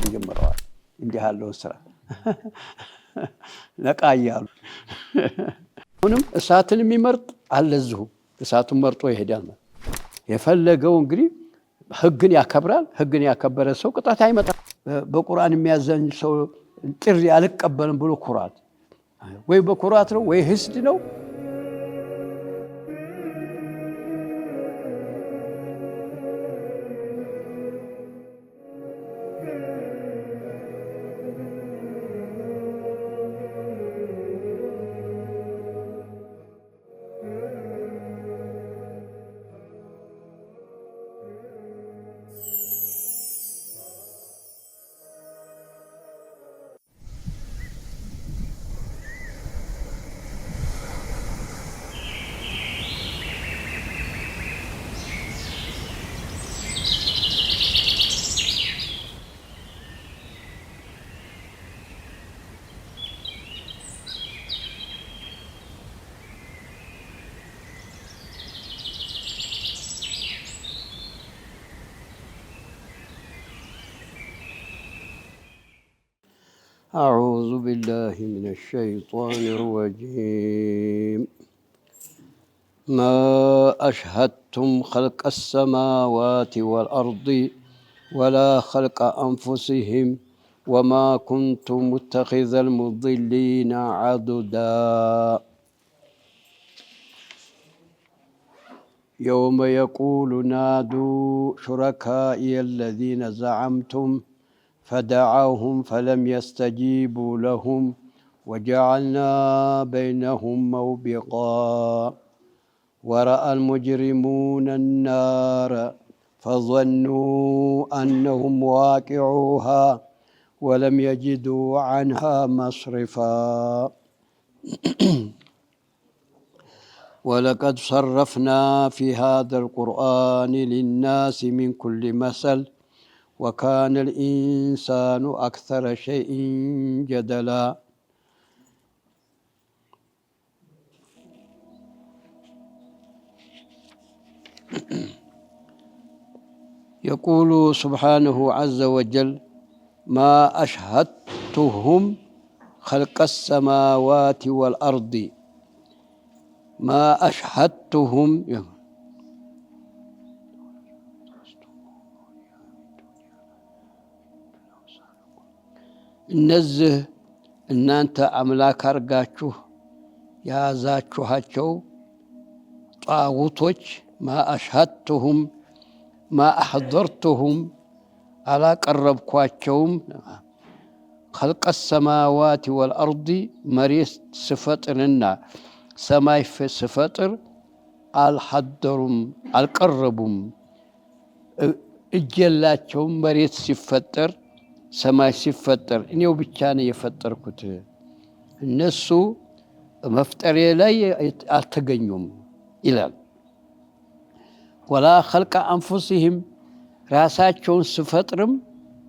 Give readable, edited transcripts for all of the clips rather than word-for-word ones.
ጀምረዋል። እንዲህ ያለው ስራ ነቃ እያሉ አሁንም እሳትን የሚመርጥ አለዚሁ እሳቱን መርጦ ይሄዳል። የፈለገው እንግዲህ ህግን ያከብራል። ህግን ያከበረ ሰው ቅጣት አይመጣም። በቁርአን የሚያዘኝ ሰው ጥሪ አልቀበልም ብሎ ኩራት ወይ በኩራት ነው ወይ ህስድ ነው። أعوذ بالله من الشيطان الرجيم ما أشهدتم خلق السماوات والأرض ولا خلق أنفسهم وما كنت متخذ المضلين عضدا يوم يقول نادوا شركائي الذين زعمتم فدعوهم فلم يستجيبوا لهم وجعلنا بينهم موبقا ورأى المجرمون النار فظنوا أنهم واقعوها ولم يجدوا عنها مصرفا ولقد صرفنا في هذا القرآن للناس من كل مثل وكان الإنسان أكثر شيء جدلا يقول سبحانه عز وجل ما أشهدتهم خلق السماوات والأرض ما أشهدتهم እነዚህ እናንተ አምላክ አርጋችሁ ያዛችኋቸው ጣዖቶች ማአሽሀድቱሁም ማአህደርቱሁም አላቀረብኳቸውም خلق السماوات والأرض መሬት ስፈጥርና ሰማይ ስፈጥር አልሐደሩም አልቀረቡም እጀላቸውም መሬት ሲፈጠር ሰማይ ሲፈጠር እኔው ብቻ ነው የፈጠርኩት እነሱ መፍጠሬ ላይ አልተገኙም ይላል። ወላ خلق أنفسهم ራሳቸውን ስፈጥርም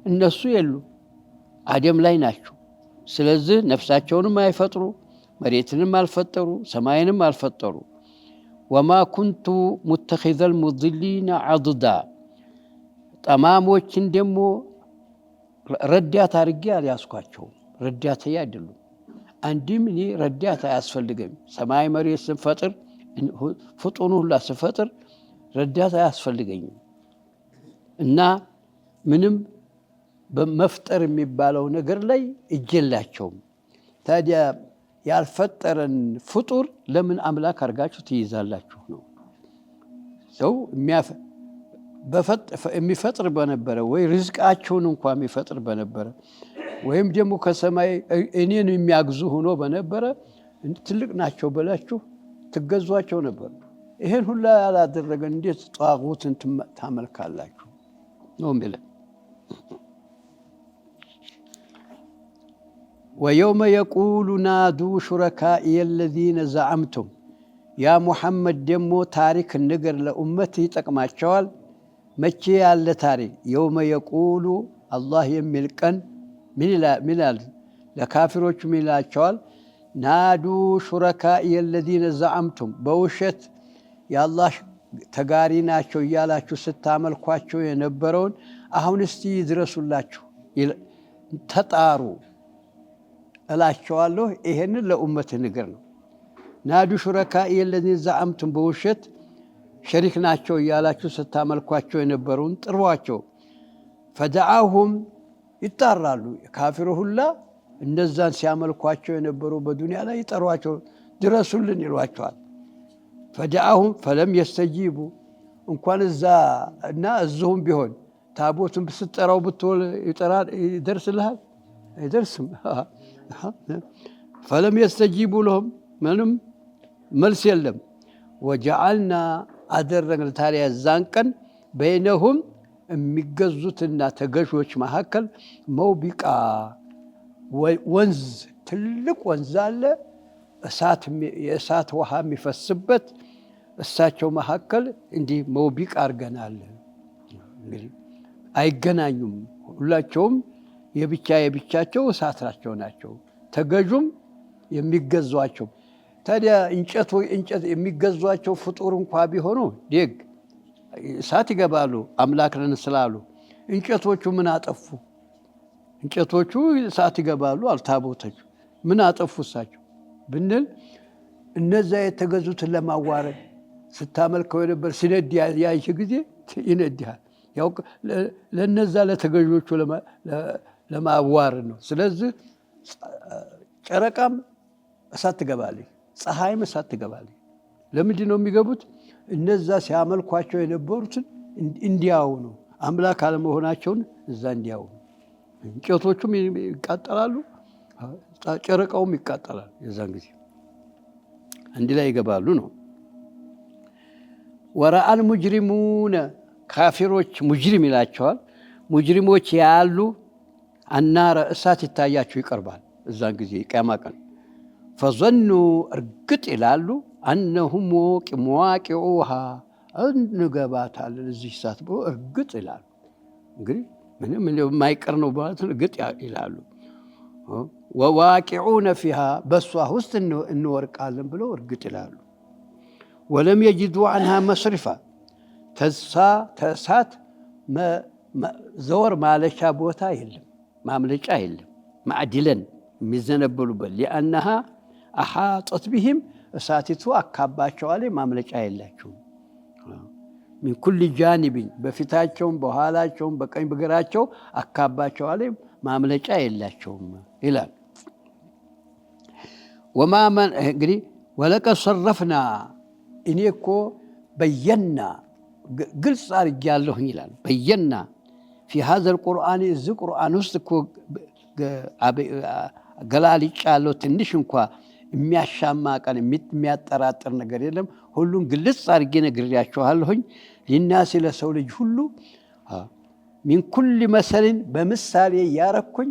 እነሱ የሉ አደም ላይ ናቸው። ስለዚህ ነፍሳቸውንም አይፈጥሩ መሬትንም አልፈጠሩ ሰማይንም አልፈጠሩ። وما كنت متخذ المضلين عضدا ጠማሞችን ደግሞ ረዳት አድርጌ አልያዝኳቸው። ረዳት አይደሉም። አንድም እኔ ረዳት አያስፈልገኝ። ሰማይ መሬት ስፈጥር ፍጡን ሁላ ስፈጥር ረዳት አያስፈልገኝም እና ምንም በመፍጠር የሚባለው ነገር ላይ እጀላቸውም። ታዲያ ያልፈጠረን ፍጡር ለምን አምላክ አርጋችሁ ትይዛላችሁ ነው። ሰው የሚፈጥር በነበረ ወይ ርዝቃቸውን እንኳን የሚፈጥር በነበረ ወይም ደግሞ ከሰማይ እኔን የሚያግዙ ሆኖ በነበረ ትልቅ ናቸው ብላችሁ ትገዟቸው ነበር። ይሄን ሁላ ያላደረገ እንዴት ጣዖትን ታመልካላችሁ ነው የሚለው። ويوم يقول نادوا شركائي الذين زعمتم يا محمد دمو تاريخ النجر لأمتي تقماتشوال መቼ ያለ ታሪክ የውመ የቁሉ አላህ የሚልቀን ምን ለካፊሮቹ ሚላቸዋል ናዱ ሹረካኢ الذين زعمتم በውሸት የአላህ ተጋሪ ናቸው እያላችሁ ስታመልኳቸው የነበረውን አሁን እስቲ ይድረሱላችሁ ተጣሩ እላቸዋለሁ። ይሄንን ለኡመት ንገር ነው። ናዱ ሹረካኢ الذين زعمتم በውሸት ሸሪክ ናቸው እያላችሁ ስታመልኳቸው የነበሩን ጥሯቸው። ፈደዓሁም ይጣራሉ። ካፊሩ ሁላ እነዛን ሲያመልኳቸው የነበሩ በዱንያ ላይ ይጠሯቸው፣ ድረሱልን ይሏቸዋል። ፈደዓሁም ፈለም የስተጂቡ እንኳን እዛ እና እዚሁም ቢሆን ታቦቱን ብትጠራው ብትወል ይደርስልሃል? አይደርስም። ፈለም የስተጂቡ ለሁም ምንም መልስ የለም። ወጀዓልና አደረግን ታዲያ እዛን ቀን በይነሁም የሚገዙትና ተገዦች መካከል መውቢቃ ወንዝ፣ ትልቅ ወንዝ አለ፣ የእሳት ውሃ የሚፈስበት እሳቸው መካከል እንዲህ መውቢቅ አድርገናል። እንግዲህ አይገናኙም። ሁላቸውም የብቻቸው እሳታቸው ናቸው። ተገዡም የሚገዟቸው ታዲያ እንጨት የሚገዟቸው ፍጡር እንኳ ቢሆኑ ደግ እሳት ይገባሉ አምላክ ነን ስላሉ። እንጨቶቹ ምን አጠፉ? እንጨቶቹ እሳት ይገባሉ አልታቦቶቹ ምን አጠፉ እሳቸው ብንል እነዛ የተገዙትን ለማዋረድ ስታመልከው የነበር ሲነድ ያይሽ ጊዜ ይነድሃል። ያው ለነዛ ለተገዦቹ ለማዋረድ ነው። ስለዚህ ጨረቃም እሳት ትገባለች፣ ፀሐይም እሳት ትገባለች። ለምንድን ነው የሚገቡት? እነዛ ሲያመልኳቸው የነበሩትን እንዲያው ነው፣ አምላክ አለመሆናቸውን እዛ እንዲያው ነው። እንጨቶቹም ይቃጠላሉ፣ ጨረቃውም ይቃጠላል። የዛን ጊዜ አንድ ላይ ይገባሉ ነው። ወረአል ሙጅሪሙነ ካፊሮች ሙጅሪም ይላቸዋል። ሙጅሪሞች ያሉ አናረ እሳት ይታያቸው ይቀርባል። እዛን ጊዜ ቂያማ ቀን ፈዘኑ እርግጥ ይላሉ አነሁም መዋቂዑሃ እንገባታለን እዚህ እሳት ብሎ እርግጥ ይላሉ። እንግዲህ ምንም የማይቀር ነው ማለት ነው። እርግጥ ይላሉ። ወዋቂዑነ ፊሃ በሷ ውስጥ እንወርቃለን ብለው እርግጥ ይላሉ። ወለም የጅዱ አንሃ መስሪፋ ተእሳት ዘወር ማለቻ ቦታ የለም፣ ማምለጫ የለም። ማዕዲለን የሚዘነበሉበት ሊአነሃ አሓጠት ቢህም እሳቲቱ አካባቸዋል፣ ማምለጫ የላቸውም። ሚን ኩል ጃኒብን በፊታቸውም በኋላቸውም በቀኝ በግራቸው አካባቸዋል፣ ማምለጫ የላቸውም ይላል። ወማመን እንግዲህ ወለቀድ ሰረፍና እኔ እኮ በየና ግልጽ አድርጌያለሁኝ ይላል። በየና ፊ ሀዘል ቁርአን እዚህ ቁርአን ውስጥ እኮ ገላልጫለሁ። ትንሽ እንኳ የሚያሻማ ቀን የሚያጠራጥር ነገር የለም። ሁሉም ግልጽ አድርጌ ነግሬያችኋለሁኝ። ሊናሲ ለሰው ልጅ ሁሉ ሚን ኩል መሰልን በምሳሌ ያረኩኝ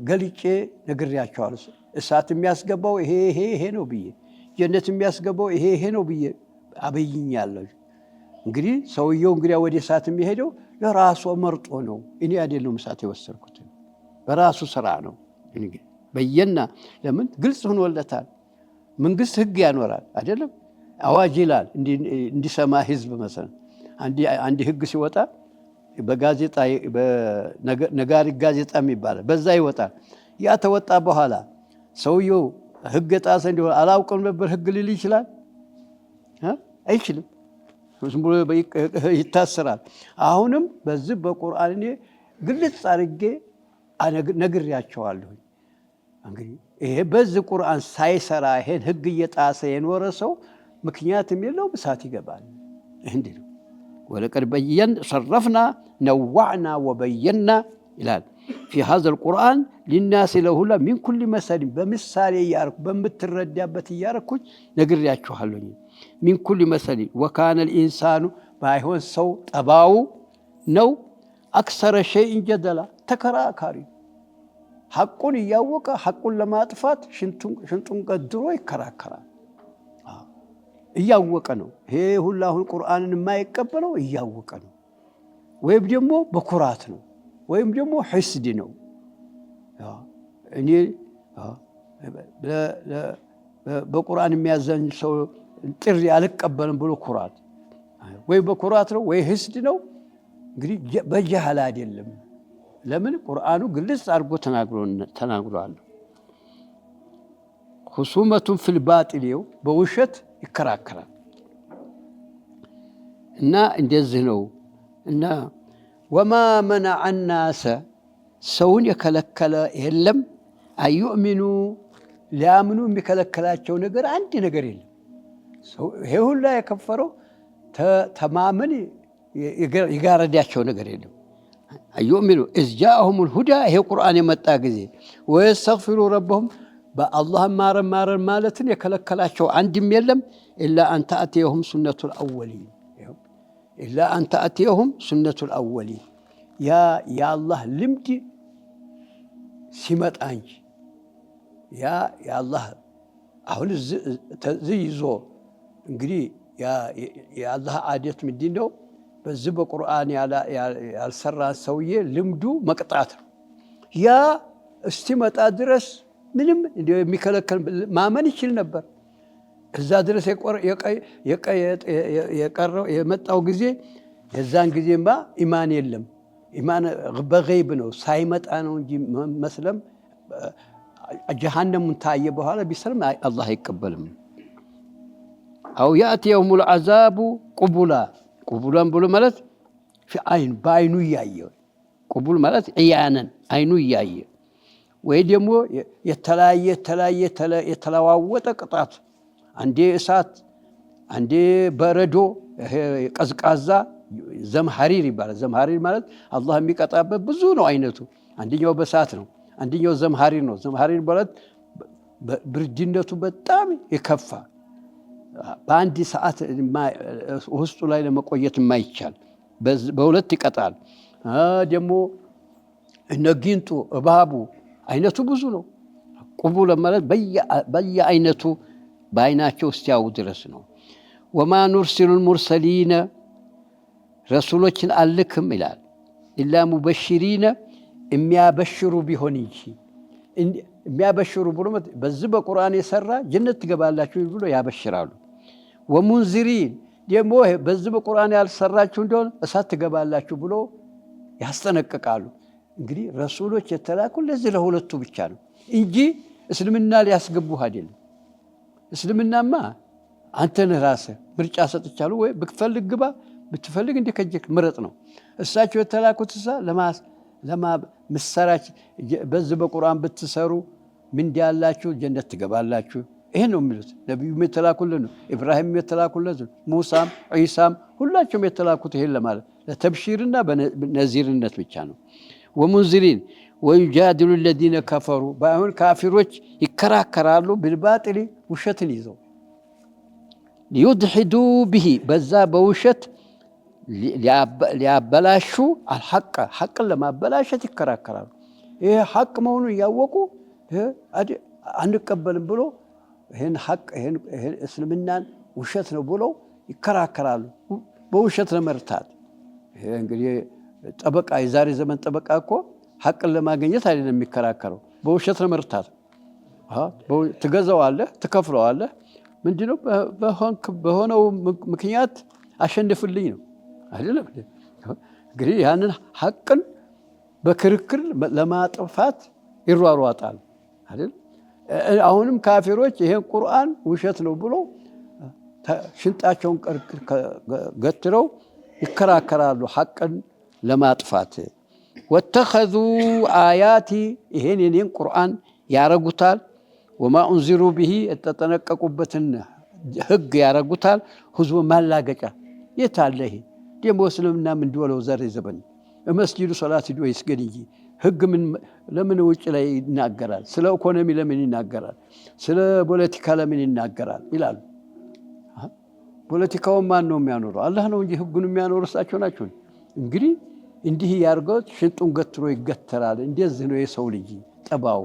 ገልጬ ነግሬያችኋለሁ። እሳት የሚያስገባው ይሄ ነው ብዬ፣ ጀነት የሚያስገባው ይሄ ነው ብዬ አበይኛለሁ። እንግዲህ ሰውየው እንግዲያ ወደ እሳት የሚሄደው ለራሱ መርጦ ነው። እኔ አይደለም እሳት የወሰድኩት፣ በራሱ ስራ ነው። እንግዲህ በየና ለምን ግልጽ ሆኖለታል። መንግስት ህግ ያኖራል አይደለም፣ አዋጅ ይላል እንዲሰማ ህዝብ። መሰለን አንድ ህግ ሲወጣ በጋዜጣ በነጋሪት ጋዜጣ የሚባል በዛ ይወጣል። ያ ተወጣ በኋላ ሰውየው ህግ ጣሰ እንዲሆን አላውቅም ነበር ህግ ሊል ይችላል? አይችልም። ዝም ብሎ ይታሰራል። አሁንም በዚህ በቁርአን እኔ ግልጽ አድርጌ ነግሬያቸዋለሁ። እንግዲህ ይሄ በዚህ ቁርአን ሳይሰራ ይሄን ህግ እየጣሰ የኖረ ሰው ምክንያትም የለውም፣ እሳት ይገባል። እንዲህ ነው። ወለቀድ ሰረፍና ነዋዕና ወበየና ይላል ፊ ሀዘል ቁርአን ሊናሲ ለሁላ ሚን ኩል መሰልን በምሳሌ እያረኩ በምትረዳበት እያረኩኝ ነግሬያችኋለሁ። ሚን ኩል መሰልን ወካነ ልኢንሳኑ ባይሆን ሰው ጠባው ነው አክሰረ ሸይን ጀደላ ተከራካሪ፣ ሐቁን እያወቀ ሐቁን ለማጥፋት ሽንጡን ቀድሮ ይከራከራል። እያወቀ ነው። ይሄ ሁሉ አሁን ቁርአንን የማይቀበለው እያወቀ ነው። ወይም ደግሞ በኩራት ነው፣ ወይም ደግሞ ሕስድ ነው። እኔ በቁርአን የሚያዘኝ ሰው ጥሪ አልቀበልም ብሎ ኩራት፣ ወይ በኩራት ነው ወይ ሕስድ ነው። እንግዲህ በጀህል አይደለም። ለምን ቁርአኑ ግልጽ አድርጎ ተናግሯል። ሁሱመቱን ፊል ባጢል በውሸት ይከራከራል እና እንደዚህ ነው እና ወማ መነዐ ናሰ ሰውን የከለከለ የለም አዩእሚኑ ሊያምኑ የሚከለከላቸው ነገር አንድ ነገር የለም። ይሄ ሁላ የከፈረው ተማመን የጋረዳቸው ነገር የለም። አዩእሚኑ ኢዝ ጃአሁሙል ሁዳ ይሄ ቁርአን የመጣ ጊዜ ወየስተግፊሩ ረበሁም በአላህን ማረን ማለትን የከለከላቸው አንድም የለም። ኢላ አን ተአትየሁም ሱነቱል አወሊን ኢላ አን ተአትየሁም ሱነቱል አወሊን ያ የአላህ ልምድ ሲመጣ እንጂ ያ የአላህ አሁን እዚህ ይዞ እንግዲህ የአላህ አደት ምንድን ነው? በዚህ በቁርአን ያልሰራ ሰውዬ ልምዱ መቅጣት ነው። ያ እስቲመጣ ድረስ ምንም የሚከለከል ማመን ይችል ነበር። እዛ ድረስ የቀረው የመጣው ጊዜ የዛን ጊዜማ ኢማን የለም። ኢማን በገይብ ነው፣ ሳይመጣ ነው እንጂ መስለም ጀሃነሙን ታየ በኋላ ቢሰልም አላህ አይቀበልም። አው ያእትየሁሙል ዐዛቡ ቁቡላን ብሎ ማለት በአይኑ እያየ ቁቡል ማለት ዕያነን አይኑ እያየ ወይ ደግሞ የተለዋወጠ ቅጣት አንዴ እሳት አንዴ በረዶ ቀዝቃዛ ዘምሐሪር ይባላል። ዘምሐሪር ማለት አላህ የሚቀጣበት ብዙ ነው አይነቱ። አንደኛው በእሳት ነው፣ አንደኛው ዘምሐሪር ነው። ዘምሐሪር ማለት ብርድነቱ በጣም የከፋ በአንድ ሰዓት ውስጡ ላይ ለመቆየት የማይቻል በሁለት ይቀጣል። ደግሞ እነ ጊንጡ እባቡ አይነቱ ብዙ ነው። ቁቡል ማለት በየአይነቱ በአይናቸው እስቲያው ድረስ ነው። ወማ ኑርሲሉል ሙርሰሊነ ረሱሎችን አልክም ይላል ኢላ ሙበሽሪነ የሚያበሽሩ ቢሆን እንጂ የሚያበሽሩ ብሎ በዚህ በቁርአን የሰራ ጀነት ትገባላችሁ ብሎ ያበሽራሉ። ወሙንዚሪን ደግሞ በዚህ በቁርአን ያልሰራችሁ እንደሆነ እሳት ትገባላችሁ ብሎ ያስጠነቅቃሉ። እንግዲህ ረሱሎች የተላኩ ለዚህ ለሁለቱ ብቻ ነው እንጂ እስልምና ሊያስገቡህ አይደለም። እስልምናማ አንተን ራስህ ምርጫ ሰጥቻለሁ ወይ ብትፈልግ ግባ ብትፈልግ እንደከጀክ ምረጥ ነው። እሳቸው የተላኩት ለማምሰራች በዚህ በቁርአን ብትሰሩ ምን ያላችሁ ጀነት ትገባላችሁ። ይሄ ነው የሚሉት። ነብዩም የተላኩልን ነው፣ ኢብራሂም የተላኩለት ነው፣ ሙሳም ዒሳም ሁላቸውም የተላኩት ይሄን ለማለት ለተብሺርና በነዚርነት ብቻ ነው። ወሙንዚሪን ወዩጃዲሉ الذين كفروا ባይሆን ካፊሮች ይከራከራሉ بالباطل ውሸትን ይዘው ሊዩድሒዱ ቢሂ በዛ በውሸት ሊያበላሹ ሐቅን ለማበላሸት ይከራከራሉ። ይሄ ሐቅ መሆኑን እያወቁ አንቀበልም ብሎ ይሄን ሐቅ ይሄን እስልምናን ውሸት ነው ብሎ ይከራከራሉ በውሸት ለመርታት። ይሄ እንግዲህ ጠበቃ የዛሬ ዘመን ጠበቃ እኮ ሐቅን ለማግኘት አይደለም የሚከራከረው፣ በውሸት ለመርታት። ትገዛዋለህ፣ ትከፍለዋለህ። ምንድነው በሆነው ምክንያት አሸንፍልኝ ነው አይደለም። እንግዲህ ያንን ሐቅን በክርክር ለማጥፋት ይሯሯጣል አይደል። አሁንም ካፊሮች ይሄን ቁርአን ውሸት ነው ብሎ ሽንጣቸውን ገትረው ይከራከራሉ ሐቅን ለማጥፋት። ወተኸዙ አያቲ ይሄን የኔን ቁርአን ያረጉታል። ወማ ኡንዚሩ ቢሂ የተጠነቀቁበትን ህግ ያረጉታል። ህዝቡ ማላገጫ የታለ ይሄ ደግሞ እስልምና ምን እንደወለው ዘር ዘበን መስጂዱ ሶላት ሂዶ ይስገድ እንጂ ህግ ለምን ውጭ ላይ ይናገራል? ስለ ኢኮኖሚ ለምን ይናገራል? ስለ ፖለቲካ ለምን ይናገራል ይላሉ። ፖለቲካውን ማን ነው የሚያኖረው? አላህ ነው እንጂ ህጉን የሚያኖሩ እሳቸው ናቸው። እንግዲህ እንዲህ ያርገው ሽንጡን ገትሮ ይገተራል። እንደዚህ ነው የሰው ልጅ ጠባው።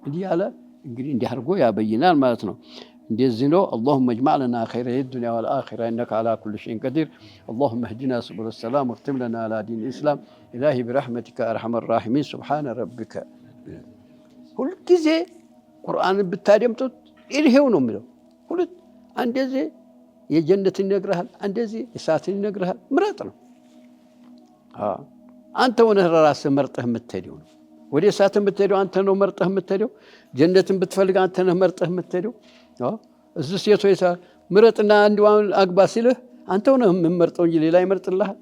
እንዲህ ያለ እንግዲህ እንዲህ አድርጎ ያበይናል ማለት ነው። እንደዚህ ነው። اللهم اجمع لنا خير الدنيا والآخرة إنك على كل شيء قدير. اللهم اهدنا سبل السلام واختم لنا على دين الإسلام. إلهي برحمتك أرحم الراحمين. سبحان ربك. كل ጊዜ ቁርአን ብታደምጡት ይሄው ነው የሚለው። ሁለት እንደዚህ የጀነትን ይነግርሃል፣ እንደዚህ እሳትን ይነግርሃል። ምረጥ ነው። አንተ ሆነህ ራስህ መርጠህ የምትሄደው ነው። ወደ እሳት የምትሄደው አንተ ነው መርጠህ የምትሄደው። ጀነትን ብትፈልግ አንተ ነህ መርጠህ የምትሄደው። እዚህ ሴቶች ምረጥና አንዷን አግባ ሲልህ አንተ ሆነህ የምትመርጠው እንጂ ሌላ ይመርጥልሃል?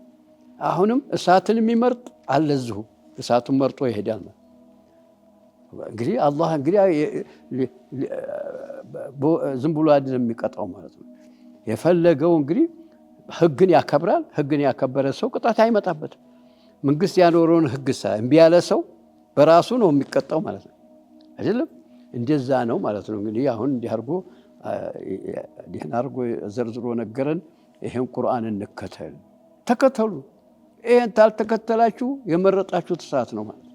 አሁንም እሳትን የሚመርጥ አለ እዚሁ እሳቱን መርጦ ይሄዳል። እንግዲህ አላህ እንግዲህ ዝም ብሎ አይደለም የሚቀጣው ማለት ነው። የፈለገው እንግዲህ ህግን ያከብራል። ህግን ያከበረ ሰው ቅጣት አይመጣበትም። መንግስት ያኖረውን ህግ እምቢ ያለ ሰው በራሱ ነው የሚቀጣው ማለት ነው አይደለም? እንደዛ ነው ማለት ነው። እንግዲህ አሁን እንዲህ አድርጎ ዘርዝሮ ነገረን። ይሄን ቁርአን እንከተል ተከተሉ። ይሄን ታልተከተላችሁ የመረጣችሁት እሳት ነው ማለት ነው።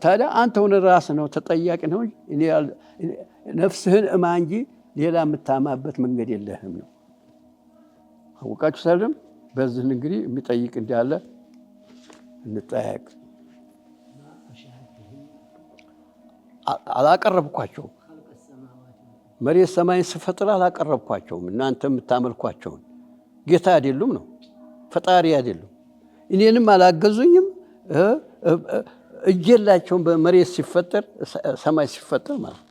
ታዲያ አንተ ሆነ ራስህ ነው ተጠያቂ ነው። ነፍስህን እማ እንጂ ሌላ የምታማበት መንገድ የለህም ነው። አወቃችሁ ሰለም። በዚህ እንግዲህ የሚጠይቅ እንዳለ እንጠያየቅ። አላቀረብኳቸውም። መሬት ሰማይን ስፈጥር አላቀረብኳቸውም። እናንተ የምታመልኳቸውን ጌታ አይደሉም ነው፣ ፈጣሪ አይደሉም። እኔንም አላገዙኝም። እጅ የላቸውም። በመሬት ሲፈጠር ሰማይ ሲፈጠር ማለት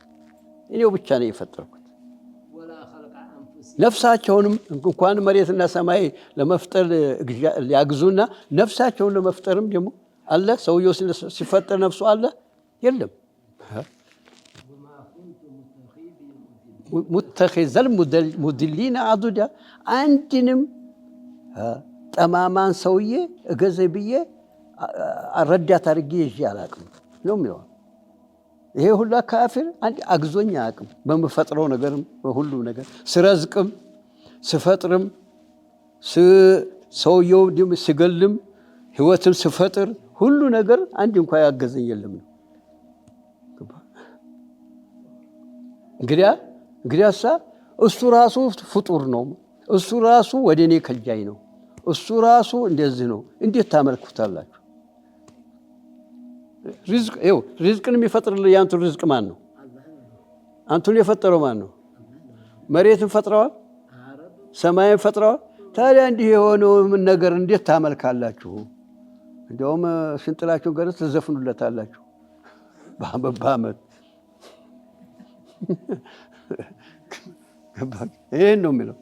እኔው ብቻ ነው የፈጠርኩት። ነፍሳቸውንም እንኳን መሬትና ሰማይ ለመፍጠር ሊያግዙና ነፍሳቸውን ለመፍጠርም ደግሞ አለ። ሰውየው ሲፈጠር ነፍሱ አለ የለም። ሙተኺዘል ሙድሊነ አዱዳ አንድንም ጠማማን ሰውዬ እገዘ ብዬ ረዳት አድርጌ ይዤ አላቅም ነው የሚለው። ይሄ ሁላ ካፊር አንድ አግዞኝ አያቅም። በምፈጥረው ነገርም በሁሉ ነገር ስረዝቅም ስፈጥርም ሰውየው ደግሞ ስገልም ህይወትም ስፈጥር ሁሉ ነገር አንድ እንኳን ያገዘኝ የለም ነው። እንግዲያሳ እሱ ራሱ ፍጡር ነው። እሱ ራሱ ወደ እኔ ከጃይ ነው። እሱ ራሱ እንደዚህ ነው። እንዴት ታመልኩታላችሁ? ሪዝቅን የሚፈጥርልህ ያንተን ሪዝቅ ማን ነው? አንተን የፈጠረው ማን ነው? መሬትን ፈጥረዋል፣ ሰማይን ፈጥረዋል። ታዲያ እንዲህ የሆነውን ነገር እንዴት ታመልካላችሁ? እንደውም ሽንጥላችሁን ገረስ ትዘፍኑለታላችሁ በአመት። ይሄን ነው የሚለው።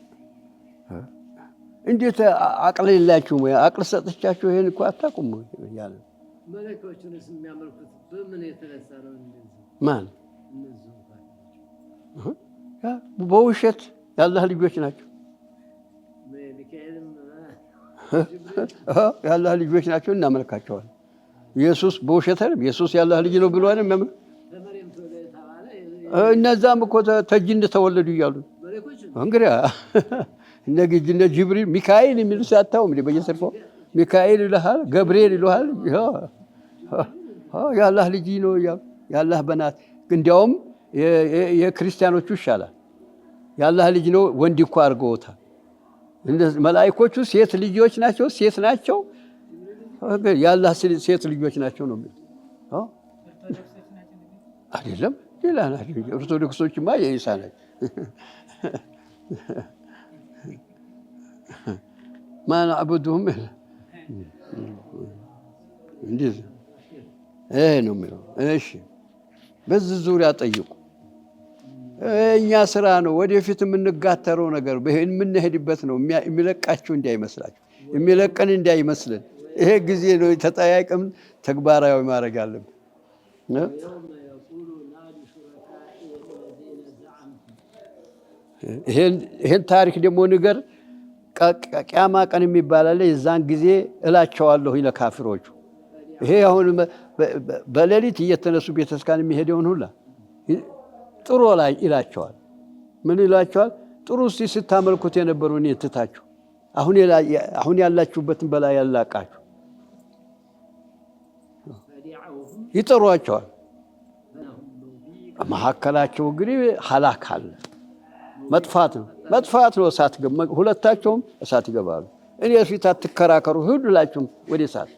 እንዴት አቅል የላችሁም? አቅል ሰጥቻችሁ ይሄን እኮ አታውቁም ያለ መለኮቹንስ የሚያመልኩት በምን የተነሳ ነው? ማን በውሸት የአላህ ልጆች ናቸው። የአላህ ልጆች ናቸው፣ እናመልካቸዋል። ኢየሱስ በውሸት አይደለም። ኢየሱስ የአላህ ልጅ ነው ብሎ አይደለም። እነዛም እኮ ተጅን ተወለዱ እያሉ እንግዲህ እነ ጅብሪል ሚካኤል የሚሉ ሳታውም እንዴ? በየሰርፋው ሚካኤል ይልሃል፣ ገብርኤል ይልሃል። የአላህ ልጅ ነው የአላህ በናት። እንዲያውም የክርስቲያኖቹ ይሻላል። የአላህ ልጅ ነው ወንድ እኮ አድርገውታል። መላእክቶቹ ሴት ልጆች ናቸው፣ ሴት ናቸው። የአላህ ሴት ልጆች ናቸው ነው አይደለም? ሌላ ናቸው። ኦርቶዶክሶችማ የኢሳ ናቸው። ማን አብዱሁም እንዴ ነው የሚለው። እሺ በዚህ ዙሪያ ጠይቁ። እኛ ስራ ነው ወደፊት የምንጋተረው ነገር የምንሄድበት ነው። የሚለቃችሁ እንዳይመስላችሁ፣ የሚለቀን እንዳይመስልን። ይሄ ጊዜ ነው ተጠያይቀም ተግባራዊ ማድረግ አለብን። ይሄን ታሪክ ደግሞ ንገር። ቂያማ ቀን የሚባል አለ። የዛን ጊዜ እላቸዋለሁ ለካፊሮቹ። ይሄ አሁን በሌሊት እየተነሱ ቤተክርስቲያን የሚሄደውን ሁላ ጥሩ ላይ ይላቸዋል። ምን ይላቸዋል? ጥሩ እስቲ ስታመልኩት የነበሩ እኔ ትታችሁ አሁን ያላችሁበትን በላይ ያላቃችሁ ይጠሯቸዋል። መሀከላቸው እንግዲህ ሀላክ አለ። መጥፋት ነው። እሳት ሁለታቸውም እሳት ይገባሉ። እኔ ፊት አትከራከሩ፣ ሁላችሁም ወደ እሳት።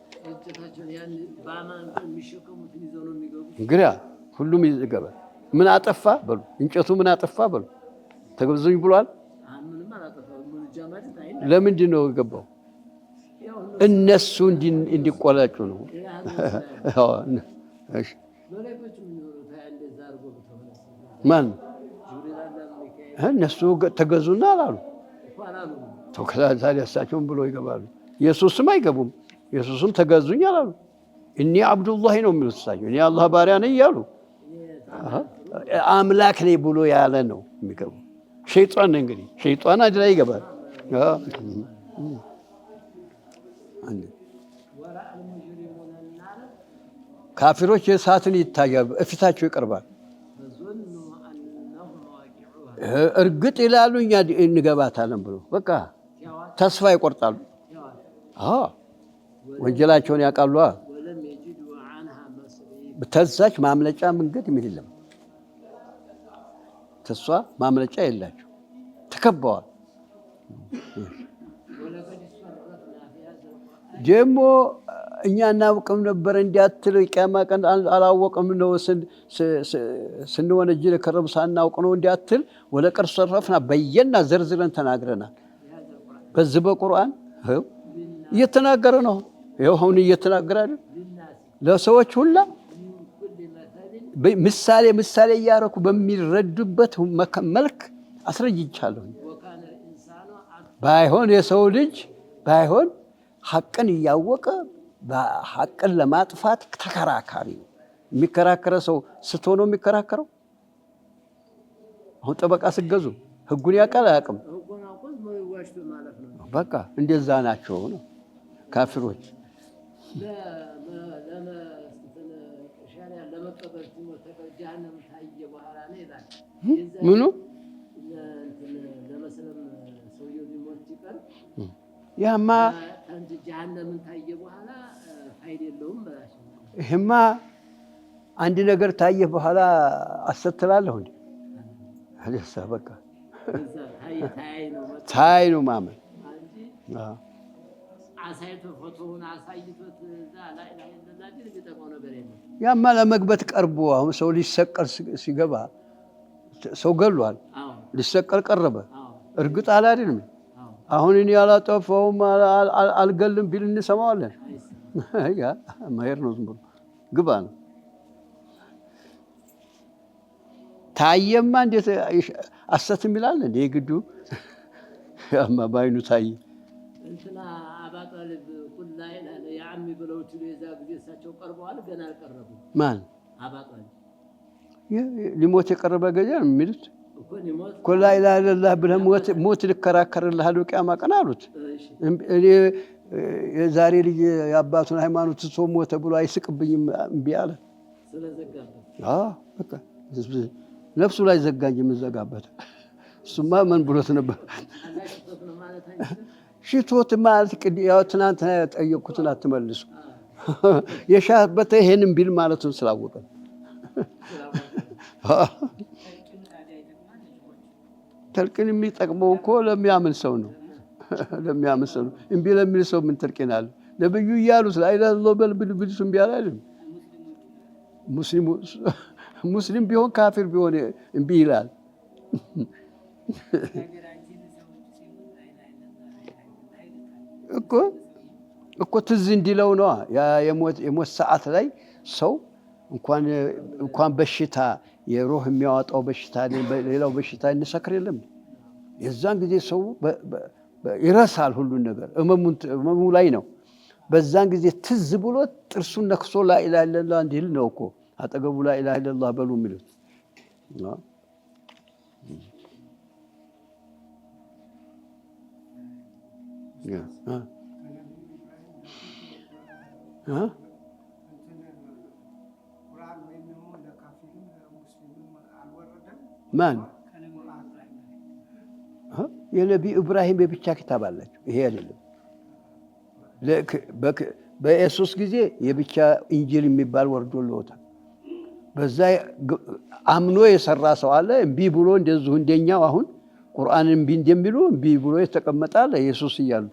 እንግዲህ ሁሉም ይገባል። ምን አጠፋ በሉ፣ እንጨቱ ምን አጠፋ በሉ። ተገዙኝ ብሏል። ለምንድን ነው የገባው? እነሱ እንዲቆለጩ ነው። ማን እነሱ ተገዙና አላሉ። ታዲያ እሳቸውን ብሎ ይገባሉ። ኢየሱስም አይገቡም። ኢየሱስም ተገዙኝ አላሉ። እኔ አብዱላህ ነው የሚሉት እሳቸው። እኔ አላህ ባሪያ ነኝ እያሉ አምላክ ነኝ ብሎ ያለ ነው የሚገቡ። ሸይጣን እንግዲህ ሸይጣን አንድ ላይ ይገባል። ካፊሮች የእሳትን ይታያሉ፣ እፊታቸው ይቀርባል። እርግጥ ይላሉ እኛ እንገባታለን ብሎ በቃ ተስፋ ይቆርጣሉ። ወንጀላቸውን ያውቃሉ። ተዛች ማምለጫ መንገድ ምን የለም። ተሷ ማምለጫ የላቸው፣ ተከበዋል። ደግሞ እኛ እናውቅም ነበር እንዲያትል ቂያማ ቀን አላወቅም ነው ስንወነጅል ከረም ሳናውቅ ነው እንዲያትል ወለቀድ ሰረፍና በየና ዘርዝረን ተናግረናል። በዚህ በቁርአን እየተናገረ ነው። ይኸው አሁን እየተናገረ አይደል? ለሰዎች ሁላ ምሳሌ እያረኩ በሚረዱበት መልክ አስረጅቻለሁ። ባይሆን የሰው ልጅ ባይሆን ሐቅን እያወቀ ሐቅን ለማጥፋት ተከራካሪ ነው። የሚከራከረ ሰው ስቶ ነው የሚከራከረው። አሁን ጠበቃ ስገዙ ህጉን ያውቃል አያውቅም? በቃ እንደዛ ናቸው ነው ካፊሮች። ምኑ ያማ ይሄማ አንድ ነገር ታየ በኋላ አሰትላለሁ እንዴ? አለሳ በቃ ታይ ነው ማመን። ያማ ለመግበት ቀርቦ አሁን ሰው ሊሰቀል ሲገባ ሰው ገሏል። ሊሰቀል ቀረበ። እርግጥ አለ አይደለም። አሁን እኔ ያላጠፋውም አልገልም ቢል እንሰማዋለን። ያ ማየር ነው፣ ዝም ብሎ ግባ ነው። ታየማ እንዴት አሰትም ይላል እንዴ? ግዱ ያማ ባይኑ ታየ። እንትና አባጣልብ ኩላ ይላል ያሚ ብለው ትለዛ ጊዜ እሳቸው ቀርበዋል። ገና አልቀረቡም። ማን አባጣልብ ሊሞት የቀረበ ገጀ ነው የሚሉት። ኩላ ኢላሀ ኢለላህ ብለህ ሞት ልከራከርልህ አሉ ቂያማ ቀን አሉት። እኔ የዛሬ ልጅ የአባቱን ሃይማኖት ትቶ ሞተ ብሎ አይስቅብኝም እምቢ አለ። በቃ ነፍሱ ላይ ዘጋኝ የምዘጋበት እሱማ ምን ብሎት ነበር? ሽቶት ማለት ያው ትናንት ጠየቅኩትን አትመልሱ የሻበት ይሄንን ቢል ማለቱን ስላወቀ ተልቂን የሚጠቅመው እኮ ለሚያምን ሰው ነው። ለሚያምን ሰው ነው። እምቢ ለሚል ሰው ምን ተልቂን አለ? ነብዩ እያሉት ላ ኢላሀ ኢለላህ በል ብልሱ እምቢ አላለም። ሙስሊም ቢሆን ካፊር ቢሆን እምቢ ይላል እኮ ትዝ እንዲለው ነው። የሞት ሰዓት ላይ ሰው እንኳን በሽታ የሩህ የሚያወጣው በሽታ ሌላው በሽታ እንሰክር የለም። የዛን ጊዜ ሰው ይረሳል ሁሉን ነገር፣ እመሙ ላይ ነው። በዛን ጊዜ ትዝ ብሎ ጥርሱን ነክሶ ላ ኢላሀ ኢለላህ እንዲል ነው እኮ አጠገቡ ላ ኢላሀ ኢለላህ በሉ የሚሉት። ማን የነቢ ኢብራሂም የብቻ ኪታብ አላቸው። ይሄ አይደለም። በኢየሱስ ጊዜ የብቻ ኢንጂል የሚባል ወርዶልዎታል። በዛ አምኖ የሰራ ሰው አለ። እምቢ ብሎ እንደዚሁ እንደኛው አሁን ቁርአንን እምቢ እንደሚሉ እምቢ ብሎ የተቀመጣለ ኢየሱስ እያሉ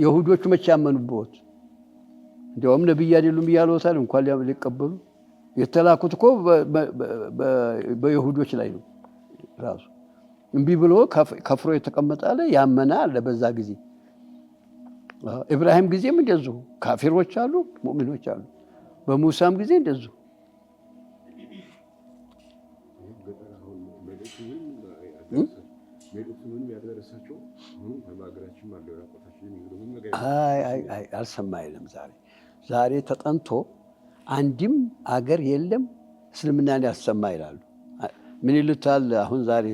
የሁዶቹ መቼ ያመኑበት? እንዲያውም ነብይ አይደሉም እያሉታል። እንኳን ሊቀበሉ የተላኩት እኮ በይሁዶች ላይ ነው። ራሱ እምቢ ብሎ ከፍሮ የተቀመጣለ ያመና አለ በዛ ጊዜ። ኢብራሂም ጊዜም እንደዚሁ ካፊሮች አሉ፣ ሙእሚኖች አሉ። በሙሳም ጊዜ እንደዚሁ አልሰማ የለም። ዛሬ ተጠንቶ አንድም አገር የለም እስልምናን ያሰማ ይላሉ። ምን ይሉታል? አሁን ዛሬ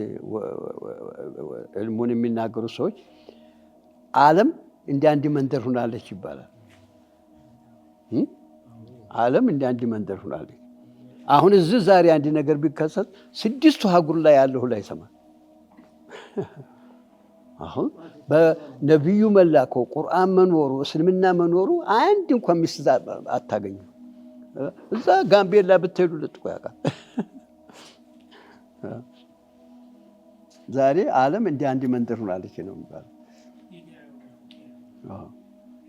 ዕልሙን የሚናገሩ ሰዎች ዓለም እንደ አንድ መንደር ሆናለች ይባላል። ዓለም እንደ አንድ መንደር ሆናለች። አሁን እዚህ ዛሬ አንድ ነገር ቢከሰት 6ቱ አህጉር ላይ ያለው ላይ ይሰማል። አሁን በነቢዩ መላከው ቁርአን መኖሩ እስልምና መኖሩ አንድ እንኳን ሚስት አታገኙ። እዛ ጋምቤላ ብትሄዱ ልጥቆ ያውቃል። ዛሬ ዓለም እንደ አንድ መንደር ሆናለች ነው የሚባለው።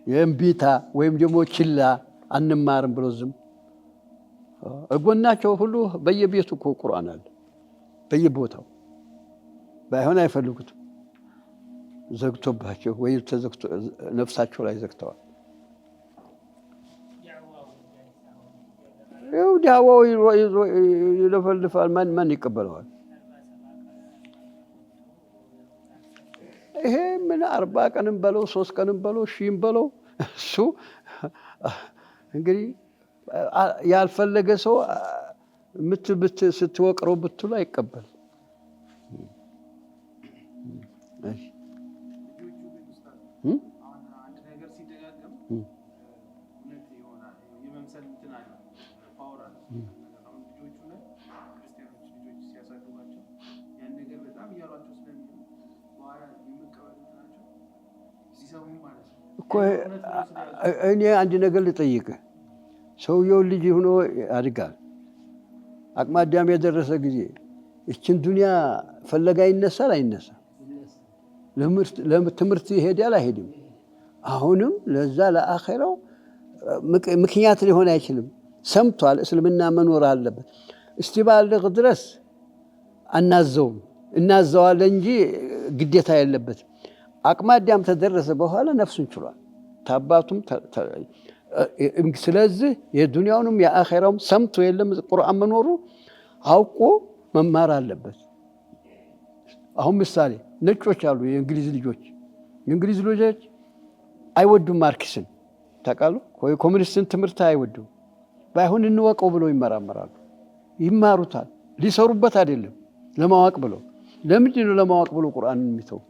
የእምቢታ ወይም ደግሞ ችላ አንማርም ብሎ ዝም እጎናቸው ሁሉ በየቤቱ እኮ ቁርአን አለ በየቦታው። ባይሆን አይፈልጉትም። ዘግቶባቸው ወይ ተዘግቶ ነፍሳቸው ላይ ዘግተዋል። ይኸው ዳዋው ይለፈልፋል። ማን ይቀበለዋል? ይሄ ምን 40 ቀንም በለው 3 ቀንም በለው 1000 በለው እሱ እንግዲህ ያልፈለገ ሰው ስትወቅረው ብትሉ አይቀበል። እኔ አንድ ነገር ልጠይቅህ። ሰውየው ልጅ ሆኖ ያድጋል። አቅመ አዳም የደረሰ ጊዜ እችን ዱንያ ፈለጋ ይነሳል አይነሳም? ለትምህርት ይሄዳል አይሄድም? አሁንም ለዛ ለአኺራው ምክንያት ሊሆን አይችልም። ሰምቷል። እስልምና መኖር አለበት። እስቲ ባልግ ድረስ አናዘውም፣ እናዘዋለን እንጂ ግዴታ የለበትም። አቅመ አዳም ተደረሰ በኋላ ነፍሱን ችሏል ታባቱም። ስለዚህ የዱንያውንም የአኺራውም ሰምቶ የለም ቁርአን መኖሩ አውቆ መማር አለበት። አሁን ምሳሌ ነጮች አሉ፣ የእንግሊዝ ልጆች አይወዱም ማርክስን ታውቃሉ ወይ? ኮሙኒስትን ትምህርት አይወዱም። ባይሆን እንወቀው ብለው ይመራመራሉ፣ ይማሩታል። ሊሰሩበት አይደለም ለማወቅ ብለው። ለምንድን ነው ለማወቅ ብለው ቁርአንን የሚተው?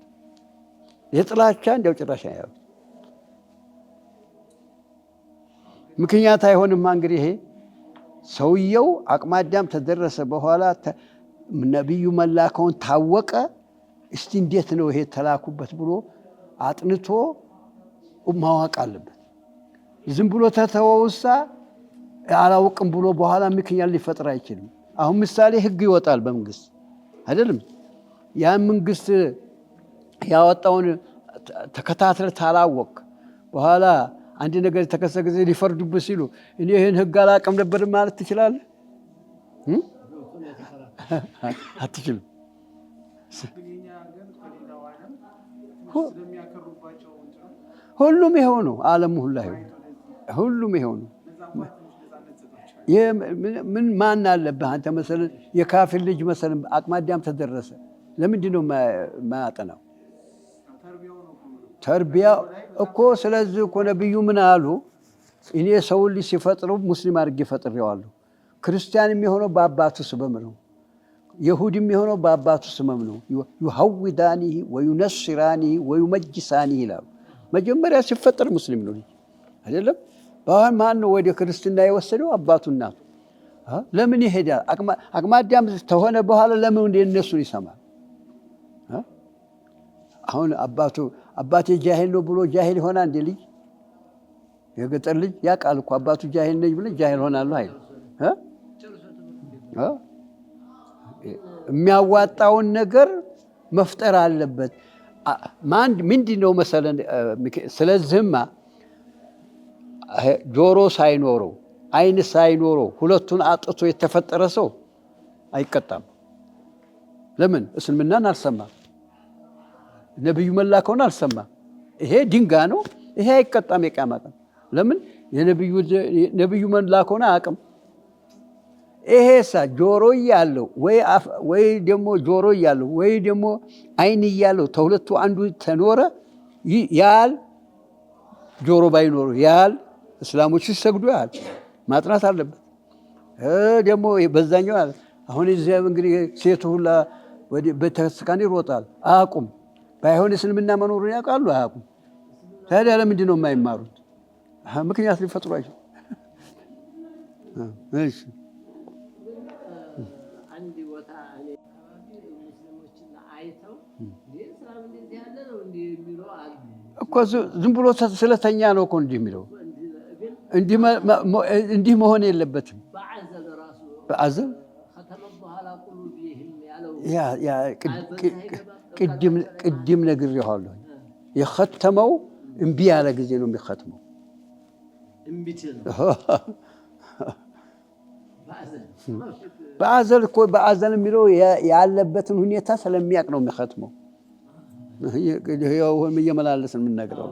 የጥላቻ እንዲያው ጭራሽ ያው ምክንያት አይሆንም። እንግዲህ ይሄ ሰውየው አቅመ አዳም ተደረሰ በኋላ ነቢዩ መላከውን ታወቀ። እስቲ እንዴት ነው ይሄ ተላኩበት ብሎ አጥንቶ ማወቅ አለበት። ዝም ብሎ ተተወውሳ አላውቅም ብሎ በኋላ ምክንያት ሊፈጥር አይችልም። አሁን ምሳሌ ህግ ይወጣል በመንግስት አይደለም? ያ መንግስት ያወጣውን ተከታትለ ታላወቅ በኋላ አንድ ነገር ተከሰተ ጊዜ ሊፈርዱብህ ሲሉ እኔ ይሄን ህግ አላውቅም ነበር ማለት ትችላለህ? አትችልም። ሁሉም ይሄው ነው። ዓለሙ ሁሉም ይሄው ነው። ምን ማን አለብህ አንተ መሰለን? የካፊር ልጅ መሰለን አቅመ አዳም ተደረሰ። ለምንድን ነው ማያጠናው? ተርቢያ እኮ። ስለዚህ እኮ ነብዩ ምን አሉ? እኔ ሰው ልጅ ሲፈጥሩ ሙስሊም አድርጌ ፈጥሬዋለሁ። ክርስቲያን የሚሆነው በአባቱ ስም ነው። ይሁዲ የሚሆነው በአባቱ ስም ነው። ይሐውዳኒ ወዩነስራኒ ወዩመጅሳኒ ይላሉ። መጀመሪያ ሲፈጠር ሙስሊም ነው ልጅ አይደለም? በአሁን ማን ነው ወደ ክርስትና የወሰደው? አባቱ እናቱ። ለምን ይሄዳል? አቅመ አዳም ተሆነ በኋላ ለምን እንደነሱን ይሰማል? አሁን አባቴ ጃሂል ነው ብሎ ጃሂል ሆና እንደ ልጅ የገጠር ልጅ ያውቃል እኮ አባቱ ጃሂል ነኝ ብሎ ጃሂል ሆናለሁ አይደል? የሚያዋጣውን ነገር መፍጠር አለበት። ምንድን ነው መሰለን? ስለዚህማ ጆሮ ሳይኖረው አይን ሳይኖረው ሁለቱን አጥቶ የተፈጠረ ሰው አይቀጣም። ለምን? እስልምናን አልሰማም፣ ነብዩ መላከውን አልሰማም። ይሄ ድንጋይ ነው። ይሄ አይቀጣም የቂያማ ቀን። ለምን የነብዩ መላክ ሆነ አቅም ይሄሳ ጆሮ እያለው ወይ ደግሞ ጆሮ እያለው ወይ ደግሞ አይን እያለው ተሁለቱ አንዱ ተኖረ ያል ጆሮ ባይኖሩ ያል እስላሞች ሲሰግዱ ያል ማጥናት አለበት። ደግሞ በዛኛው አለ አሁን እዚያ እንግዲህ ሴቱ ሁላ ወደ ቤተክርስቲያን ይሮጣል። አያውቁም። ባይሆን እስልምና መኖሩን ያውቃሉ፣ አያውቁም። ታዲያ ለምንድን ነው የማይማሩት? ምክንያት ሊፈጥሯቸው። እሺ አንድ ቦታ ሙስሊሞችን አይተው እስላም እንደዚህ ያለ ነው የሚለው አሉ እኮ ዝም ብሎ ስለተኛ ነው እኮ እንዲህ የሚለው። እንዲህ መሆን የለበትም። በአዘል ቅድም ነግሬዋለሁ። የኸተመው እምቢ ያለ ጊዜ ነው የሚኸትመው። በአዘል እኮ በአዘል የሚለው ያለበትን ሁኔታ ስለሚያውቅ ነው የሚኸትመው። ይኸው እየመላለስን የምንነግረው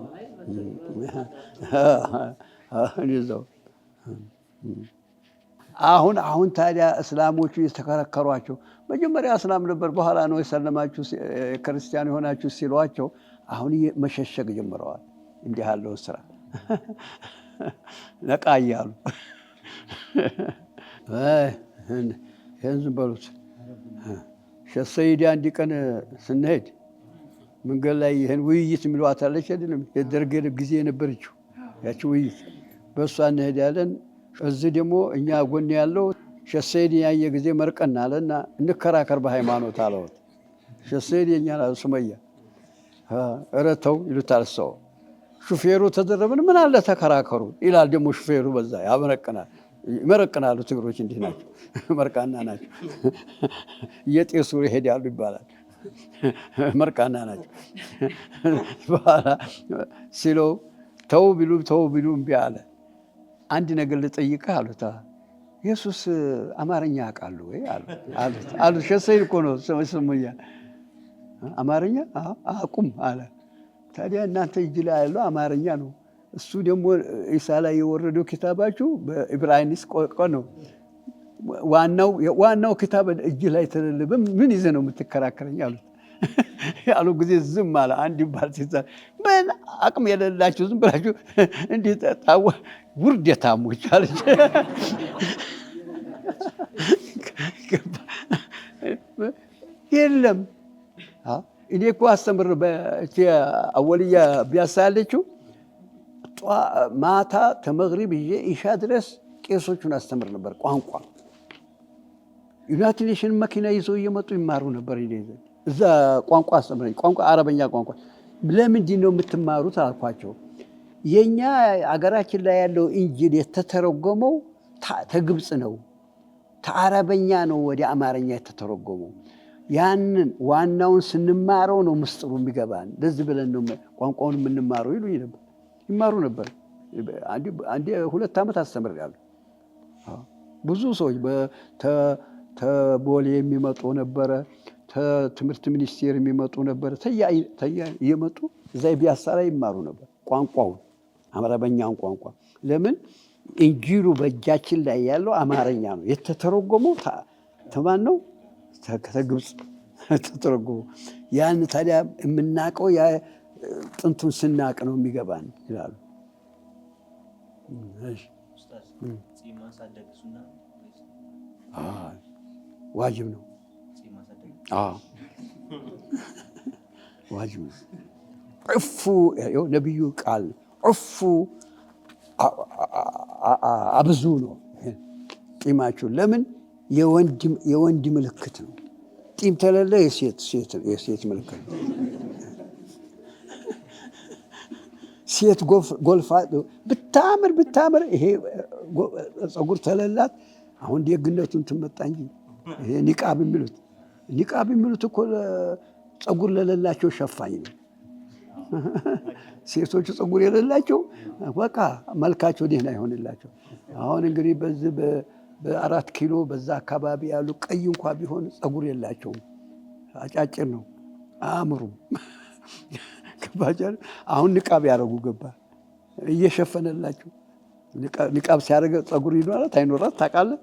አሁን ታዲያ እስላሞቹ የተከራከሯቸው መጀመሪያ እስላም ነበር፣ በኋላ ነው የሰለማችሁ ክርስቲያን የሆናችሁ ሲሏቸው አሁን መሸሸግ ጀምረዋል። እንዲህ ያለው ስራ ነቃ እያሉ ይህን ዝም በሉት። ሼህ ሰይድ አንድ ቀን ስንሄድ መንገድ ላይ ይህን ውይይት የሚሏት አለች አይደለም? የደርግ ጊዜ የነበረችው ያቺ ውይይት፣ በእሷ እንሄዳለን። እዚህ ደግሞ እኛ ጎን ያለው ሼህ ሰይድ ያየ ጊዜ መርቀና አለና እንከራከር በሃይማኖት አለወት። ሼህ ሰይድ የኛ ሱመያ እረተው ይሉታል። ሰው ሹፌሩ ተደረብን ምን አለ ተከራከሩ ይላል። ደግሞ ሹፌሩ በዛ ይመረቅናሉ። ትግሮች እንዲህ ናቸው፣ መርቃና ናቸው። እየጤሱ ይሄዳሉ ይባላል። መርቃና ናቸው። በኋላ ሲለው ተው ቢሉ እምቢ አለ። አንድ ነገር ልጠይቅህ አሉት። ኢየሱስ አማርኛ ያውቃሉ ወይ አሉት። ሼህ ሰይድ እኮ ነው ስሙኛ። አማርኛ አቁም አለ። ታዲያ እናንተ እጅ ላይ ያለው አማርኛ ነው፣ እሱ ደግሞ ኢሳ ላይ የወረደው ኪታባችሁ በኢብራኒስ ቆቆ ነው። ዋናው ኪታብ እጅ ላይ ተለልበ ምን ይዘህ ነው የምትከራከረኝ አሉት። ያሉ ጊዜ ዝም አለ። አንድ ይባል ሲዛ ምን አቅም የሌላችሁ ዝም ብላችሁ እንዲህ ታው ውርደታሞች አለች። የለም እኔ እኮ አስተምር በአወልያ ቢያሳለችው ማታ ተመግሪብ ይዤ ኢሻ ድረስ ቄሶቹን አስተምር ነበር። ቋንቋ ዩናይትድ ኔሽን መኪና ይዘው እየመጡ ይማሩ ነበር። እዛ ቋንቋ አስተምረኝ፣ ቋንቋ አረበኛ ቋንቋ። ለምንድን ነው የምትማሩት አልኳቸው። የኛ አገራችን ላይ ያለው ኢንጂል የተተረጎመው ተግብጽ ነው፣ ተአረበኛ ነው ወደ አማርኛ የተተረጎመው። ያንን ዋናውን ስንማረው ነው ምስጢሩ የሚገባን። ለዚህ ብለን ነው ቋንቋውን የምንማረው ይሉኝ ነበር። ይማሩ ነበር። አንዴ 2 ዓመት አስተምሬያለሁ። ብዙ ሰዎች ተቦሌ የሚመጡ ነበረ፣ ትምህርት ሚኒስቴር የሚመጡ ነበረ። እየመጡ እዛ ቢያሳ ላይ ይማሩ ነበር ቋንቋውን፣ አማርኛውን ቋንቋ። ለምን ኢንጂሉ በእጃችን ላይ ያለው አማርኛ ነው፣ የተተረጎመው ተማን ነው ከግብጽ ተተረጎመው። ያን ታዲያ የምናውቀው ጥንቱን ስናቅ ነው የሚገባን ይላሉ። ዋጅብ ነው። ዋጅብ ነው። ዕፉ ነቢዩ ቃል ዕፉ አብዙ ነው ጢማችሁ። ለምን የወንድ ምልክት ነው። ጢም ተለለ የሴት ምልክት ነው። ሴት ጎልፋ ብታምር ይሄ ፀጉር ተለላት አሁን ደግነቱን ትመጣ እንጂ ይሄ ኒቃብ የሚሉት እኮ ፀጉር ለሌላቸው ሸፋኝ ነው። ሴቶቹ ፀጉር የሌላቸው በቃ መልካቸው ደህና ይሆንላቸው። አሁን እንግዲህ በዚህ በ4 ኪሎ በዛ አካባቢ ያሉ ቀይ እንኳ ቢሆን ፀጉር የላቸውም፣ አጫጭር ነው፣ አያምሩም። አሁን ንቃብ ያደረጉ ገባ እየሸፈነላችሁ ንቃብ ሲያደርግ ፀጉር ይኖራት አይኖራት ታውቃለህ?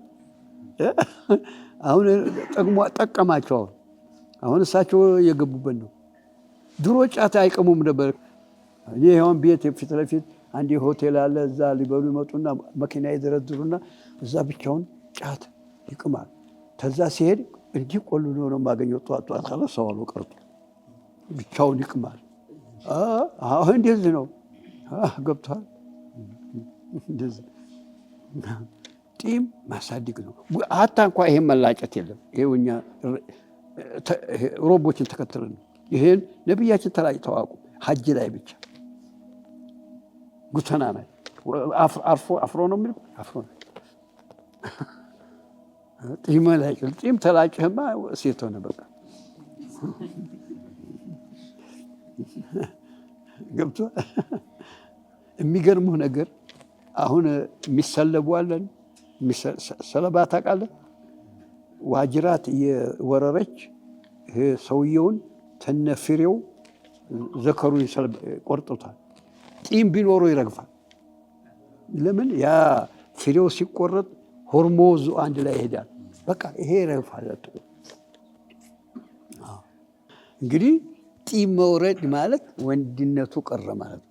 አሁን ጠቀማቸው። አሁን እሳቸው እየገቡበት ነው። ድሮ ጫት አይቀሙም ነበር። እኔ ይኸውን ቤት ፊት ለፊት አንድ ሆቴል አለ። እዛ ሊበሉ ይመጡና መኪና ይደረድሩና እዛ ብቻውን ጫት ይቅማል። ከዛ ሲሄድ እንዲህ ቆልሎ ነው የማገኘው። ጧት ካለ ሰው አሉ ቀርቶ ብቻውን ይቅማል። አሁን እንደዚህ ነው። ገብቷል። እንደዚህ ጢም ማሳደግ ነው። ሀታ እንኳ ይሄን መላጨት የለም። ይሄው እኛ ሮቦችን ተከትለን ነው። ይሄን ነብያችን ተላጭተው አውቁ። ሐጅ ላይ ብቻ ጉተና ላይ አፍሮ ነው የሚል አፍሮ ነው። ጢም ላይ ጢም ተላጭህማ ሴት ሆነ በቃ። ገብቶ የሚገርምህ ነገር አሁን የሚሰለቡ አለን። ሰለባ ታውቃለህ? ዋጅራት የወረረች ሰውየውን ተነፍሬው ዘከሩን ቆርጦታል። ጢም ቢኖሩ ይረግፋል። ለምን? ያ ፍሬው ሲቆረጥ ሆርሞዙ አንድ ላይ ይሄዳል። በቃ ይሄ ይረግፋል። እንግዲህ ጢም መውረድ ማለት ወንድነቱ ቀረ ማለት ነው።